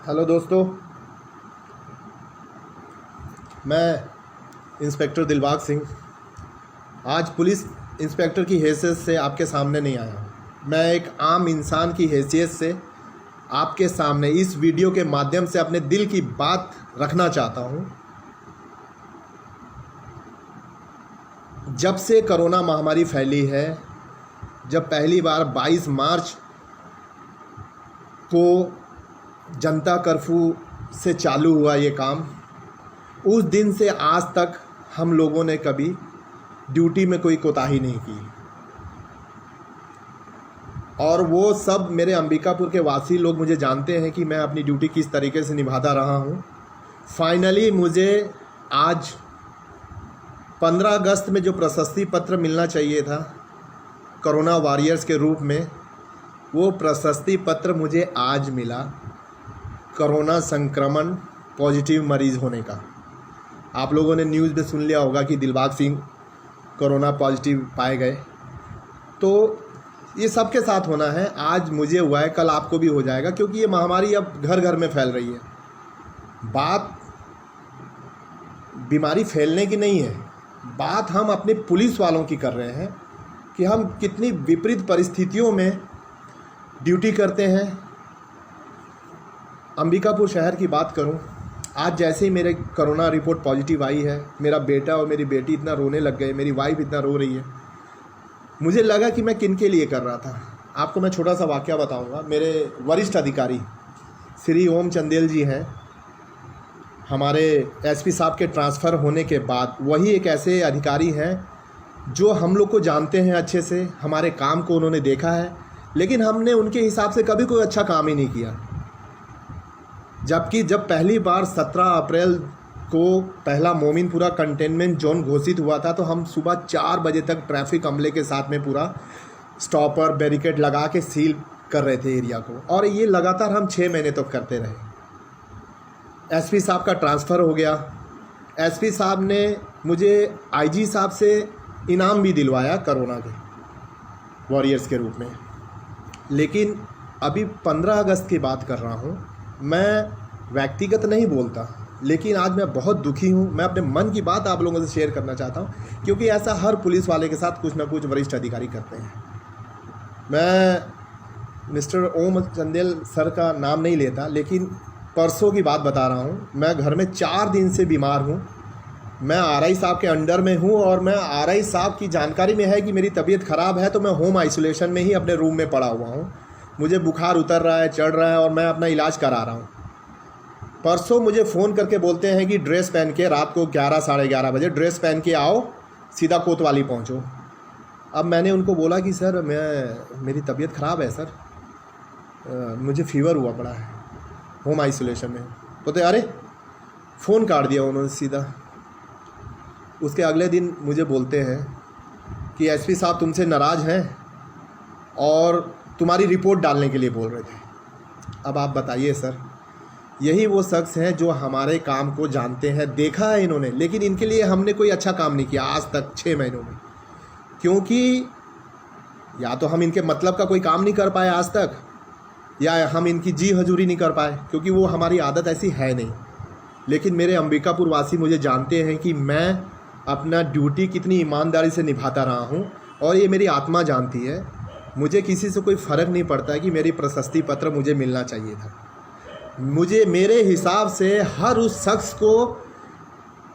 Hello दोस्तों, मैं inspector Dilbag Singh आज पुलिस इंस्पेक्टर की हैसियत से आपके सामने नहीं आया हूँ। मैं एक आम इंसान की हैसियत से आपके सामने इस वीडियो के माध्यम से अपने दिल की बात रखना चाहता हूँ। जब से कोरोना महामारी फैली है, जब पहली बार 22 मार्च को जनता कर्फ्यू से चालू हुआ ये काम, उस दिन से आज तक हम लोगों ने कभी ड्यूटी में कोई कोताही नहीं की। और वो सब मेरे अंबिकापुर के वासी लोग मुझे जानते हैं कि मैं अपनी ड्यूटी किस तरीके से निभाता रहा हूँ। फाइनली मुझे आज 15 अगस्त में जो प्रशस्ति पत्र मिलना चाहिए था कोरोना वॉरियर्स के रूप में, वो प्रशस्ति पत्र मुझे आज मिला कोरोना संक्रमण पॉजिटिव मरीज़ होने का। आप लोगों ने न्यूज़ में सुन लिया होगा कि दिलबाग सिंह कोरोना पॉजिटिव पाए गए। तो ये सबके साथ होना है। आज मुझे हुआ है, कल आपको भी हो जाएगा, क्योंकि ये महामारी अब घर घर में फैल रही है। बात बीमारी फैलने की नहीं है, बात हम अपने पुलिस वालों की कर रहे हैं कि हम कितनी विपरीत परिस्थितियों में ड्यूटी करते हैं। अंबिकापुर शहर की बात करूं, आज जैसे ही मेरे कोरोना रिपोर्ट पॉजिटिव आई है, मेरा बेटा और मेरी बेटी इतना रोने लग गए, मेरी वाइफ इतना रो रही है। मुझे लगा कि मैं किन के लिए कर रहा था। आपको मैं छोटा सा वाकया बताऊंगा। मेरे वरिष्ठ अधिकारी श्री ओम चंदेल जी हैं, हमारे एसपी साहब के ट्रांसफ़र होने के बाद वही एक ऐसे अधिकारी हैं जो हम लोग को जानते हैं अच्छे से, हमारे काम को उन्होंने देखा है, लेकिन हमने उनके हिसाब से कभी कोई अच्छा काम ही नहीं किया। जबकि जब पहली बार 17 अप्रैल को पहला मोमिनपुरा कंटेनमेंट जोन घोषित हुआ था, तो हम सुबह 4 बजे तक ट्रैफिक अमले के साथ में पूरा स्टॉपर बैरिकेड लगा के सील कर रहे थे एरिया को, और ये लगातार हम 6 महीने तक करते रहे। एसपी साहब का ट्रांसफ़र हो गया। एसपी साहब ने मुझे आईजी साहब से इनाम भी दिलवाया कोरोना के वॉरियर्स के रूप में। लेकिन अभी 15 अगस्त की बात कर रहा हूँ। मैं व्यक्तिगत नहीं बोलता, लेकिन आज मैं बहुत दुखी हूँ। मैं अपने मन की बात आप लोगों से शेयर करना चाहता हूँ, क्योंकि ऐसा हर पुलिस वाले के साथ कुछ ना कुछ वरिष्ठ अधिकारी करते हैं। मैं मिस्टर ओम चंदेल सर का नाम नहीं लेता, लेकिन परसों की बात बता रहा हूँ। मैं घर में 4 दिन से बीमार हूँ। मैं आरआई साहब के अंडर में हूँ, और मैं आरआई साहब की जानकारी में है कि मेरी तबीयत ख़राब है, तो मैं होम आइसोलेशन में ही अपने रूम में पड़ा हुआ हूँ। मुझे बुखार उतर रहा है, चढ़ रहा है, और मैं अपना इलाज करा रहा हूँ। परसों मुझे फ़ोन करके बोलते हैं कि ड्रेस पहन के रात को 11 साढ़े 11 बजे ड्रेस पहन के आओ, सीधा कोतवाली पहुँचो। अब मैंने उनको बोला कि सर मेरी तबीयत ख़राब है सर, मुझे फ़ीवर हुआ पड़ा है, होम आइसोलेशन में। बोलते अरे, फ़ोन काट दिया उन्होंने सीधा। उसके अगले दिन मुझे बोलते हैं कि एसपी साहब तुमसे नाराज़ हैं और तुम्हारी रिपोर्ट डालने के लिए बोल रहे थे। अब आप बताइए सर, यही वो शख्स हैं जो हमारे काम को जानते हैं, देखा है इन्होंने, लेकिन इनके लिए हमने कोई अच्छा काम नहीं किया आज तक 6 महीनों में। क्योंकि या तो हम इनके मतलब का कोई काम नहीं कर पाए आज तक, या हम इनकी जी हजूरी नहीं कर पाए, क्योंकि वो हमारी आदत ऐसी है नहीं। लेकिन मेरे अंबिकापुर वासी मुझे जानते हैं कि मैं अपना ड्यूटी कितनी ईमानदारी से निभाता रहा हूँ, और ये मेरी आत्मा जानती है। मुझे किसी से कोई फ़र्क नहीं पड़ता है कि मेरी प्रशस्ति पत्र मुझे मिलना चाहिए था। मुझे मेरे हिसाब से हर उस शख्स को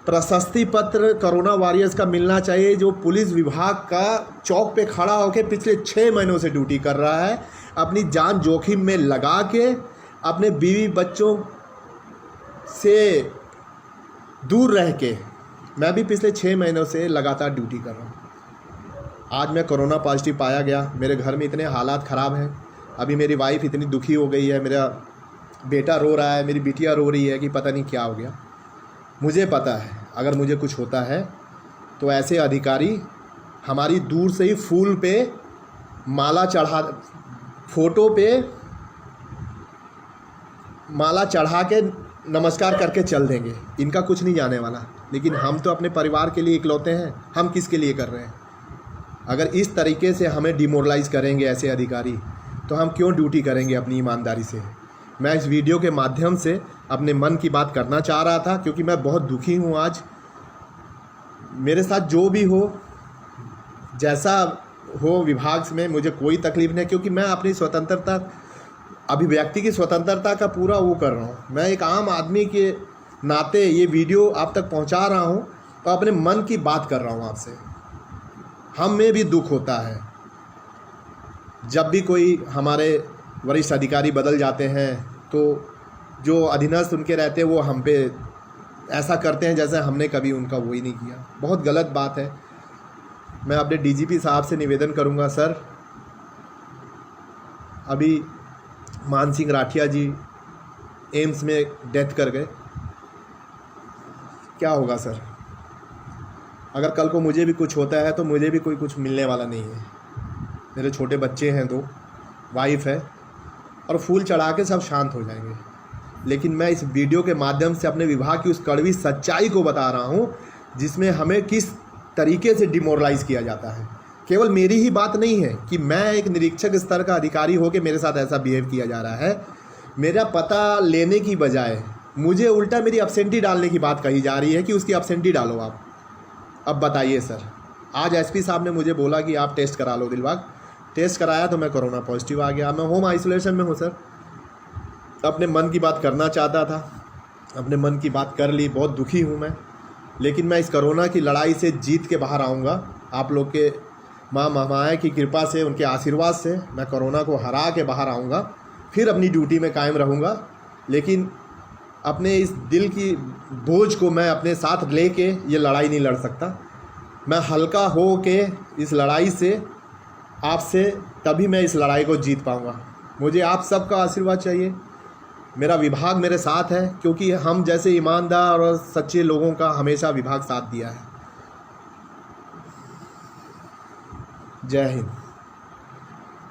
प्रशस्ति पत्र कोरोना वॉरियर्स का मिलना चाहिए जो पुलिस विभाग का चौक पे खड़ा होकर पिछले 6 महीनों से ड्यूटी कर रहा है, अपनी जान जोखिम में लगा के, अपने बीवी बच्चों से दूर रह के। मैं भी पिछले 6 महीनों से लगातार ड्यूटी कर रहा हूँ। आज मैं कोरोना पॉजिटिव पाया गया। मेरे घर में इतने हालात ख़राब हैं। अभी मेरी वाइफ इतनी दुखी हो गई है, मेरा बेटा रो रहा है, मेरी बिटिया रो रही है कि पता नहीं क्या हो गया। मुझे पता है अगर मुझे कुछ होता है तो ऐसे अधिकारी हमारी दूर से ही फूल पे माला चढ़ा, फ़ोटो पे माला चढ़ा के नमस्कार करके चल देंगे। इनका कुछ नहीं जाने वाला। लेकिन हम तो अपने परिवार के लिए इकलौते हैं, हम किसके लिए कर रहे हैं? अगर इस तरीके से हमें डिमोरलाइज़ करेंगे ऐसे अधिकारी, तो हम क्यों ड्यूटी करेंगे अपनी ईमानदारी से? मैं इस वीडियो के माध्यम से अपने मन की बात करना चाह रहा था, क्योंकि मैं बहुत दुखी हूँ आज। मेरे साथ जो भी हो, जैसा हो विभाग में, मुझे कोई तकलीफ़ नहीं, क्योंकि मैं अपनी स्वतंत्रता, अभिव्यक्ति की स्वतंत्रता का पूरा वो कर रहा हूँ। मैं एक आम आदमी के नाते ये वीडियो आप तक पहुँचा रहा हूँ, तो अपने मन की बात कर रहा हूँ आपसे। हम में भी दुख होता है जब भी कोई हमारे वरिष्ठ अधिकारी बदल जाते हैं, तो जो अधीनस्थ उनके रहते हैं वो हम पे ऐसा करते हैं जैसे हमने कभी उनका वो ही नहीं किया। बहुत गलत बात है। मैं अपने डीजीपी साहब से निवेदन करूंगा, सर अभी मान सिंह राठिया जी एम्स में डेथ कर गए, क्या होगा सर? अगर कल को मुझे भी कुछ होता है तो मुझे भी कोई कुछ मिलने वाला नहीं है। मेरे छोटे बच्चे हैं, 2 वाइफ है, और फूल चढ़ा के सब शांत हो जाएंगे। लेकिन मैं इस वीडियो के माध्यम से अपने विभाग की उस कड़वी सच्चाई को बता रहा हूँ, जिसमें हमें किस तरीके से डिमोरलाइज़ किया जाता है। केवल मेरी ही बात नहीं है कि मैं एक निरीक्षक स्तर का अधिकारी हो के मेरे साथ ऐसा बिहेव किया जा रहा है। मेरा पता लेने की बजाय मुझे उल्टा मेरी एब्सेंटी डालने की बात कही जा रही है कि उसकी एब्सेंटी डालो आप। अब बताइए सर, आज एसपी साहब ने मुझे बोला कि आप टेस्ट करा लो दिलबाग। टेस्ट कराया तो मैं कोरोना पॉजिटिव आ गया। मैं होम आइसोलेशन में हूँ सर। अपने मन की बात करना चाहता था, अपने मन की बात कर ली। बहुत दुखी हूँ मैं, लेकिन मैं इस कोरोना की लड़ाई से जीत के बाहर आऊँगा। आप लोग के माँ महामाया की कृपा से, उनके आशीर्वाद से मैं कोरोना को हरा के बाहर आऊँगा। फिर अपनी ड्यूटी में कायम रहूँगा, लेकिन अपने इस दिल की बोझ को मैं अपने साथ लेके ये लड़ाई नहीं लड़ सकता। मैं हल्का हो के इस लड़ाई से आपसे, तभी मैं इस लड़ाई को जीत पाऊँगा। मुझे आप सबका आशीर्वाद चाहिए। मेरा विभाग मेरे साथ है, क्योंकि हम जैसे ईमानदार और सच्चे लोगों का हमेशा विभाग साथ दिया है। जय हिंद।